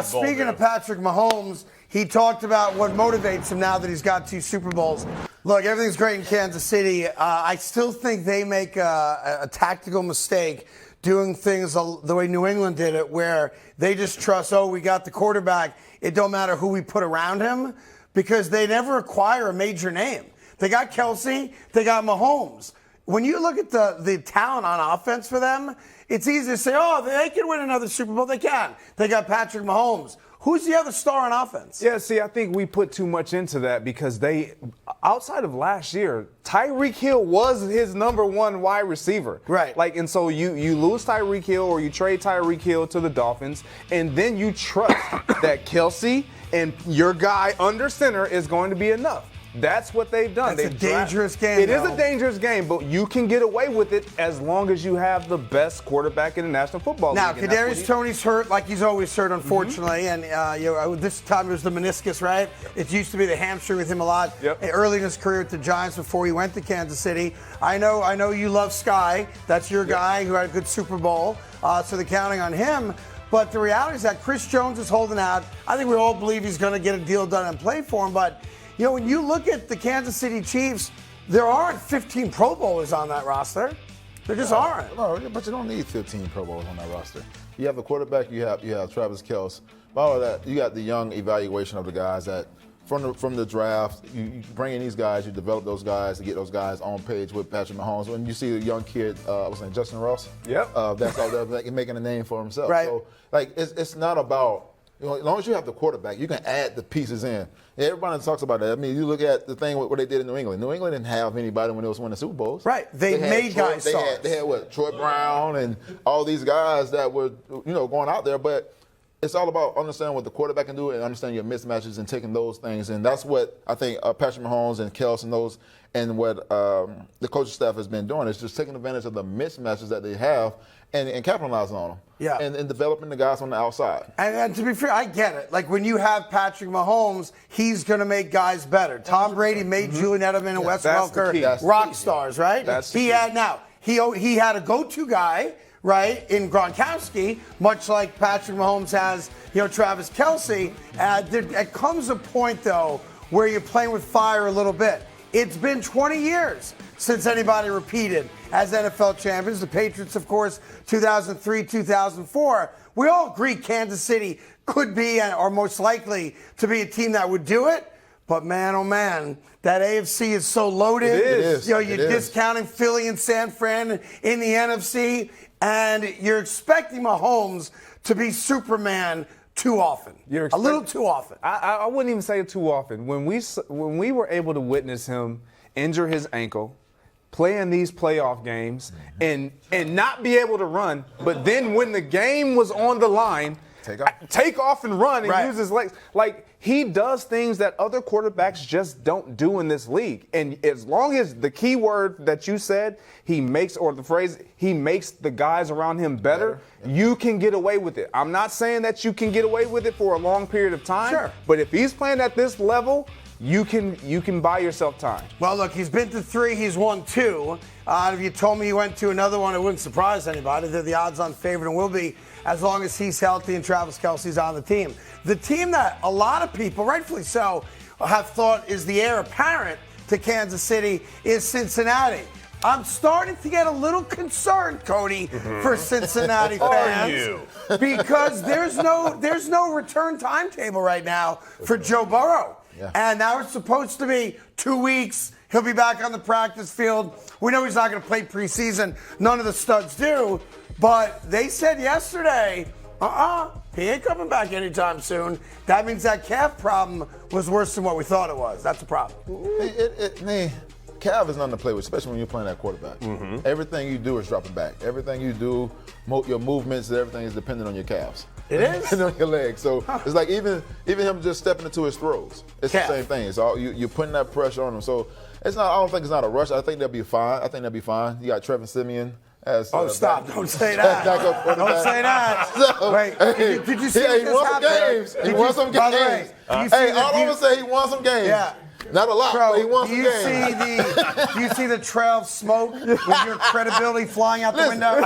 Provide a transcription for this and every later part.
speaking of Patrick Mahomes, he talked about what motivates him now that he's got 2 Super Bowls. Look, everything's great in Kansas City. I still think they make a tactical mistake doing things the way New England did it, where they just trust, we got the quarterback. It don't matter who we put around him, because they never acquire a major name. They got Kelsey, they got Mahomes. When you look at the talent on offense for them, it's easy to say, they can win another Super Bowl. They can. They got Patrick Mahomes. Who's the other star on offense? Yeah, see, I think we put too much into that because outside of last year, Tyreek Hill was his number 1 wide receiver. Right. And so you lose Tyreek Hill or you trade Tyreek Hill to the Dolphins, and then you trust that Kelsey and your guy under center is going to be enough. That's what they've done. It's a dangerous game. It is a dangerous game, but you can get away with it as long as you have the best quarterback in the National Football League. Now, Kadarius Toney's hurt like he's always hurt, unfortunately, and this time it was the meniscus, right? It used to be the hamstring with him a lot early in his career at the Giants before he went to Kansas City. I know you love Sky. That's your guy who had a good Super Bowl, so they're counting on him. But the reality is that Chris Jones is holding out. I think we all believe he's going to get a deal done and play for him, but when you look at the Kansas City Chiefs, there aren't 15 Pro Bowlers on that roster. There just aren't. No, but you don't need 15 Pro Bowlers on that roster. You have the quarterback, you have Travis Kelce. But all of that, you got the young evaluation of the guys that from the draft, you bring in these guys, you develop those guys to get those guys on page with Patrick Mahomes. When you see a young kid, Justin Ross, that's all that making a name for himself. Right. So it's not about, as long as you have the quarterback, you can add the pieces in. Everybody talks about that. I mean, you look at the thing what they did in New England. New England didn't have anybody when they was winning Super Bowls. Right. They made guys stars. They had Troy Brown and all these guys that were, going out there. But it's all about understanding what the quarterback can do and understanding your mismatches and taking those things. And that's what I think Patrick Mahomes and Kelce and those and what the coaching staff has been doing is just taking advantage of the mismatches that they have and capitalizing on them. Yeah. And developing the guys on the outside. And to be fair, I get it. Like when you have Patrick Mahomes, he's going to make guys better. Tom Brady made Julian Edelman and Wes Welker rock stars, right? He had a go-to guy, right, in Gronkowski, much like Patrick Mahomes has, Travis Kelce. There comes a point, though, where you're playing with fire a little bit. It's been 20 years since anybody repeated as NFL champions. The Patriots, of course, 2003, 2004. We all agree Kansas City could be and are most likely to be a team that would do it. But man, oh man, that AFC is so loaded. It is. You're discounting Philly and San Fran in the NFC, and you're expecting Mahomes to be Superman too often. A little too often. I wouldn't even say it too often. When we were able to witness him injure his ankle, play in these playoff games, and not be able to run, but then when the game was on the line, take off and run and use his legs. Like, he does things that other quarterbacks just don't do in this league. And as long as the key word that you said, he makes the guys around him better, you can get away with it. I'm not saying that you can get away with it for a long period of time, but if he's playing at this level, you can buy yourself time. Well, look, he's been to 3, he's won 2. If you told me he went to another one, it wouldn't surprise anybody. They're the odds-on favorite and will be as long as he's healthy and Travis Kelce's on the team. The team that a lot of people, rightfully so, have thought is the heir apparent to Kansas City is Cincinnati. I'm starting to get a little concerned, Cody, for Cincinnati fans. Because there's no return timetable right now for Joe Burrow. Yeah. And now it's supposed to be 2 weeks. He'll be back on the practice field. We know he's not going to play preseason. None of the studs do. But they said yesterday, he ain't coming back anytime soon. That means that calf problem was worse than what we thought it was. That's a problem. Calf is nothing to play with, especially when you're playing that quarterback. Everything you do is dropping back. Everything you do, your movements, everything is dependent on your calves. It is? Dependent on your legs. So it's like even him just stepping into his throws. It's the same thing. So you're putting that pressure on him. So I don't think it's not a rush. I think they'll be fine. You got Trevor Siemian. Stop. Don't say that. Don't say that. So, wait, did you see he won some games. He won some games. All I'm going to say, he won some games. Yeah. Not a lot, but he won do some you games. do you see the trail of smoke with your credibility flying out the window?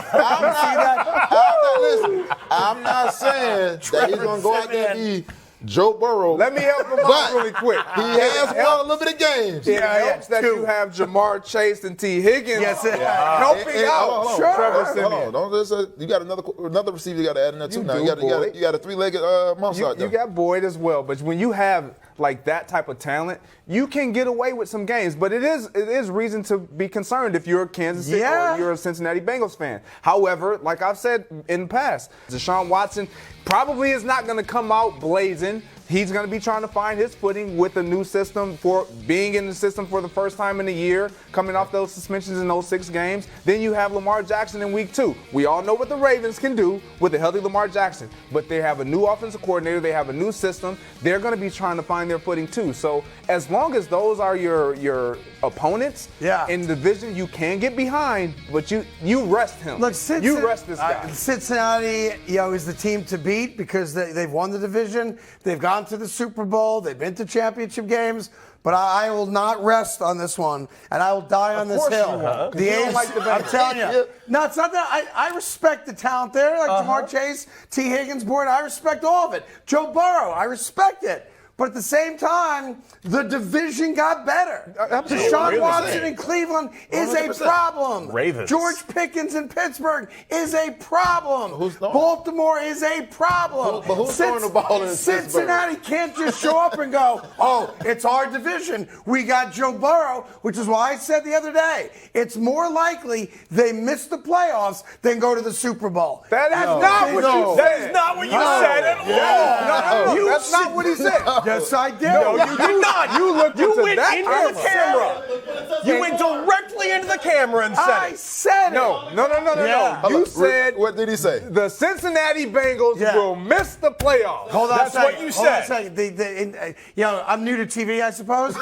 I'm not saying that he's going to go out there and be Joe Burrow. Let me help him out really quick. He has won a little bit of games. It helps that you have Jamar Chase and T. Higgins helping out Hold Trevor Siemian. Don't just, you got another receiver you got to add in there too. Now you got a three-legged monster out there. You got Boyd as well, but when you have like that type of talent, you can get away with some games. But it is reason to be concerned if you're a Kansas City or you're a Cincinnati Bengals fan. However, like I've said in the past, Deshaun Watson probably is not going to come out blazing. He's going to be trying to find his footing with a new system, for being in the system for the first time in a year, coming off those suspensions in those 6 games. Then you have Lamar Jackson in week 2. We all know what the Ravens can do with a healthy Lamar Jackson, but they have a new offensive coordinator. They have a new system. They're going to be trying to find their footing too. So as long as those are your opponents in the division, you can get behind, but you rest him. Look, you rest this guy. Cincinnati, is the team to beat because they've won the division. They've gone to the Super Bowl. They've been to championship games. But I will not rest on this one, and I will die on this hill. You don't like the Bengals. I'm telling you. No, it's not that. I respect the talent there, like Jamar Chase, T. Higgins, Boyd. I respect all of it. Joe Burrow, I respect it. But at the same time, the division got better. Deshaun Watson in Cleveland is 100%. A problem. Ravens. George Pickens in Pittsburgh is a problem. Throwing? Baltimore is a problem. But who's throwing the ball in Cincinnati can't just show up and go, oh, it's our division. We got Joe Burrow, which is why I said the other day, it's more likely they miss the playoffs than go to the Super Bowl. That is not what you said. That is not what you said at all. No, that's not what he said. Yes, I did. No, you did not. You looked You into went that into the camera. You went directly into the camera and said I said it. No. Yeah. You said What did he say? the Cincinnati Bengals will miss the playoffs. Hold on That's a second. what you Hold on a said. second. I'm new to TV, I suppose.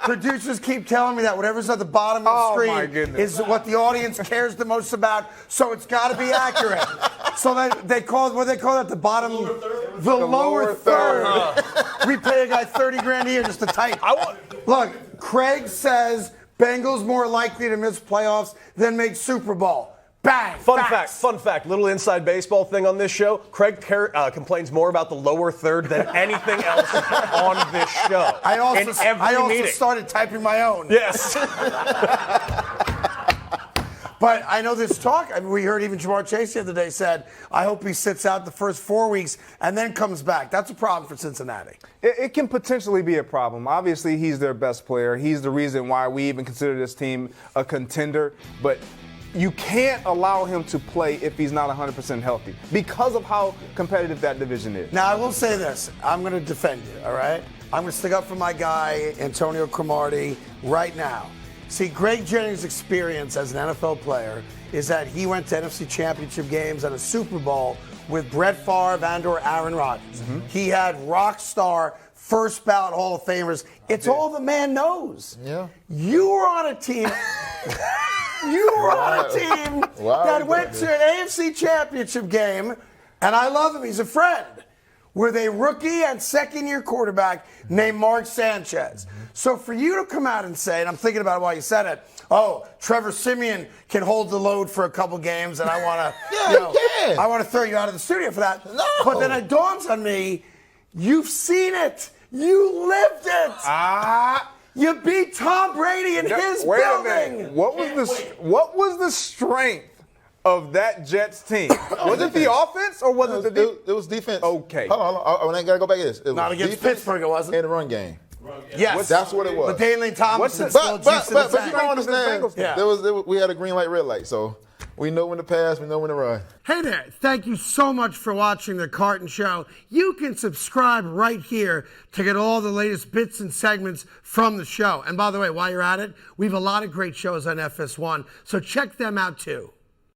Producers keep telling me that whatever's at the bottom of the my screen goodness. is what the audience cares the most about, so it's got to be accurate. So they call it the bottom, the lower third. We pay a guy $30,000 a year just to type. Look, Craig says Bengals more likely to miss playoffs than make Super Bowl. Bang. Fun fact, little inside baseball thing on this show. Craig complains more about the lower third than anything else on this show. I also meeting. started typing my own. Yes. But I know this talk, we heard even Jamar Chase the other day said, I hope he sits out the first 4 weeks and then comes back. That's a problem for Cincinnati. It can potentially be a problem. Obviously, he's their best player. He's the reason why we even consider this team a contender. But you can't allow him to play if he's not 100% healthy because of how competitive that division is. Now, I will say this. I'm going to defend you, all right? I'm going to stick up for my guy, Antonio Cromartie, right now. See, Greg Jennings' experience as an NFL player is that he went to NFC Championship games and a Super Bowl with Brett Favre and/or Aaron Rodgers. Mm-hmm. He had rock star, first ballot Hall of Famers. It's all the man knows. Yeah. You were on a team. That went to an AFC Championship game, and I love him. He's a friend. With a rookie and second-year quarterback named Mark Sanchez. So for you to come out and say, and I'm thinking about why you said it, oh, Trevor Siemian can hold the load for a couple games, and I want to, I want to throw you out of the studio for that. No. But then it dawns on me, you've seen it, you lived it. You beat Tom Brady in his Wait building. a minute. What was the strength of that Jets team? Was it the offense or was it the defense? It was defense. Okay. Hold on. I got to go back to this. It was Not against defense Pittsburgh, it wasn't. And the run game. Yes. That's what it was. But Daniel Thompson But juice in the you tank. don't understand. Yeah. We had a green light, red light. So we know when to pass, we know when to run. Hey there, thank you so much for watching The Carton Show. You can subscribe right here to get all the latest bits and segments from the show. And by the way, while you're at it, we have a lot of great shows on FS1, so check them out too.